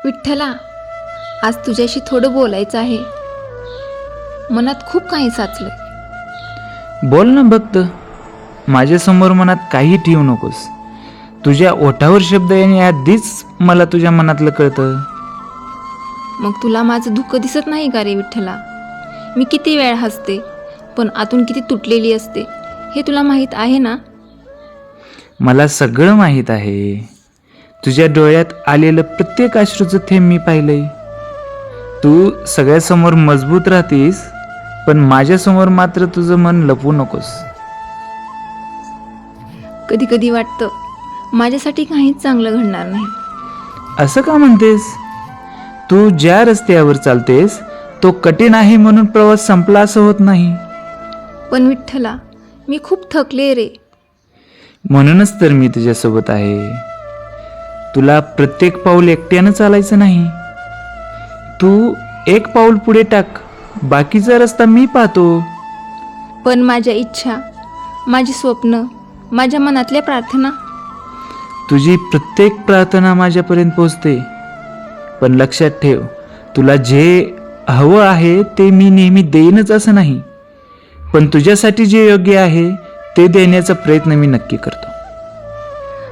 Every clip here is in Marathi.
विठ्ठला, आज तुझ्याशी थोडं बोलायचं आहे. मनात खूप काही साचलंय. बोल ना भक्त. माझ्यासमोर मनात काही ठेवू नकोस. तुझ्या ओठावर शब्द येण्याआधीच मला तुझ्या मनातलं कळतं. मग तुला माझं दुःख दिसत नाही का रे विठ्ठला? मी किती वेळ हसते, पण आतून किती तुटलेली असते हे तुला माहीत आहे ना? मला सगळं माहीत आहे. तुझ्या डोळ्यात आलेलं प्रत्येक अश्रूचं थेंब मी पाहिलंय. तू सगळ्यासमोर मजबूत राहतीस, पण माझ्यासमोर मात्र तुझं मन लपवू नकोस. कधी कधी वाटतं माझ्यासाठी काहीच चांगलं घडणार नाही. असं का म्हणतेस? तू ज्या रस्त्यावर चालतेस तो कठीण आहे म्हणून प्रवास संपला असं होत नाही. पण विठ्ठला, मी खूप थकले रे. म्हणूनच तर मी तुझ्यासोबत आहे. तुला प्रत्येक पाऊल एकट्यानं चालायचं नाही. तू एक पाऊल पुढे टाक, बाकीचा रस्ता मी पाहतो. पण माझ्या इच्छा, माझी स्वप्न, माझ्या मनातल्या प्रार्थना, तुझी प्रत्येक प्रार्थना माझ्यापर्यंत पोहोचते. पण लक्षात ठेव, तुला जे हवं आहे ते मी नेहमी देईनच असं नाही, पण तुझ्यासाठी जे योग्य आहे ते देण्याचा प्रयत्न मी नक्की करतो.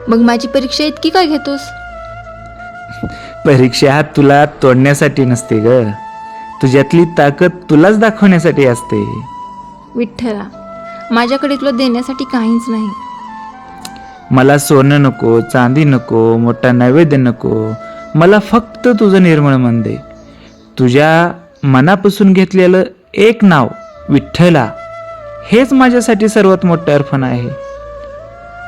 मग माझी परीक्षा इतकी काय घेतोस? परीक्षा तुला तोडण्यासाठी नसते ग, तुझ्यातली ताकद तुलाच दाखवण्यासाठी असते. विठ्ठला, माझ्याकडे तुला देण्यासाठी काहीच नाही. मला सोनं नको, चांदी नको, मोठा नैवेद्य नको. मला फक्त तुझं निर्मळ मन दे. तुझ्या मनापासून घेतलेलं एक नाव विठ्ठला, हेच माझ्यासाठी सर्वात मोठं अर्पण आहे.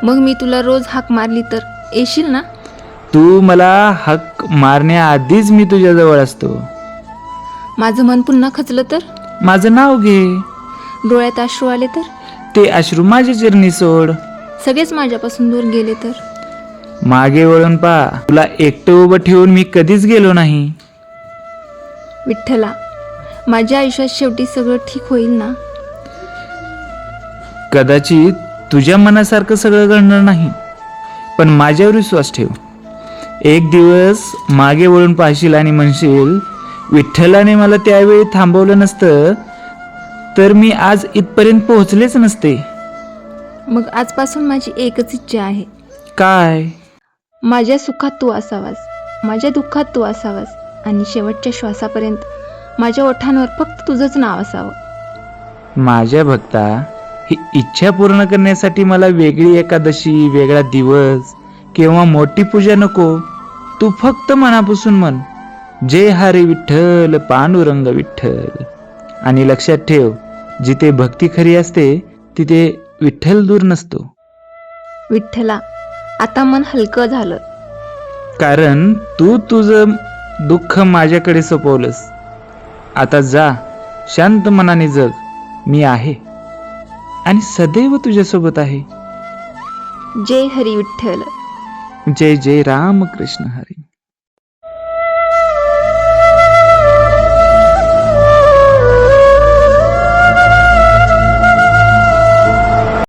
मग मी तुला रोज हाक मारली तर येशील ना? तू मला हक मारण्याआधीच मी तुझ्याजवळ असतो. माझं मन पुन्हा खचलं तर? माझं नाव घे. डोळ्यात अश्रू आले तर? ते अश्रू माझ्या चरणी सोड. सगळेच माझ्यापासून दूर गेले तर? मागे वळून पहा, तुला एकटं उभं ठेवून मी कधीच गेलो नाही. विठ्ठला, माझ्या आयुष्यात शेवटी सगळं ठीक होईल ना? कदाचित तुझ्या मनासारखं सगळं घडणार नाही, पण माझ्यावर विश्वास ठेव. एक दिवस मागे वळून पाहशील आणि म्हणशील, विठ्ठलाने मला त्यावेळी थांबवलं नसतं तर मी आज इथपर्यंत पोहोचलेच नसते. मग आजपासून माझी एकच इच्छा आहे. काय? माझ्या सुखात तू असावास, माझ्या दुःखात तू असावास, आणि शेवटच्या श्वासापर्यंत माझ्या ओठांवर फक्त तुझंच नाव असावं. माझ्या भक्ता, ही इच्छा पूर्ण करण्यासाठी मला वेगळी एकादशी, वेगळा दिवस किंवा मोठी पूजा नको. तू फक्त मनापासून म्हण, जय हरी विठ्ठल, पांडुरंग विठ्ठल. आणि लक्षात ठेव, जिथे भक्ती खरी असते तिथे विठ्ठल दूर नसतो. विठ्ठला, आता मन हलकं झालं. कारण तू तुझं दुःख माझ्याकडे सोपवलंस. आता जा, शांत मनाने जग. मी आहे आणि सदैव तुझ्यासोबत आहे. जय हरी विठ्ठल. जय जय राम कृष्ण हरी.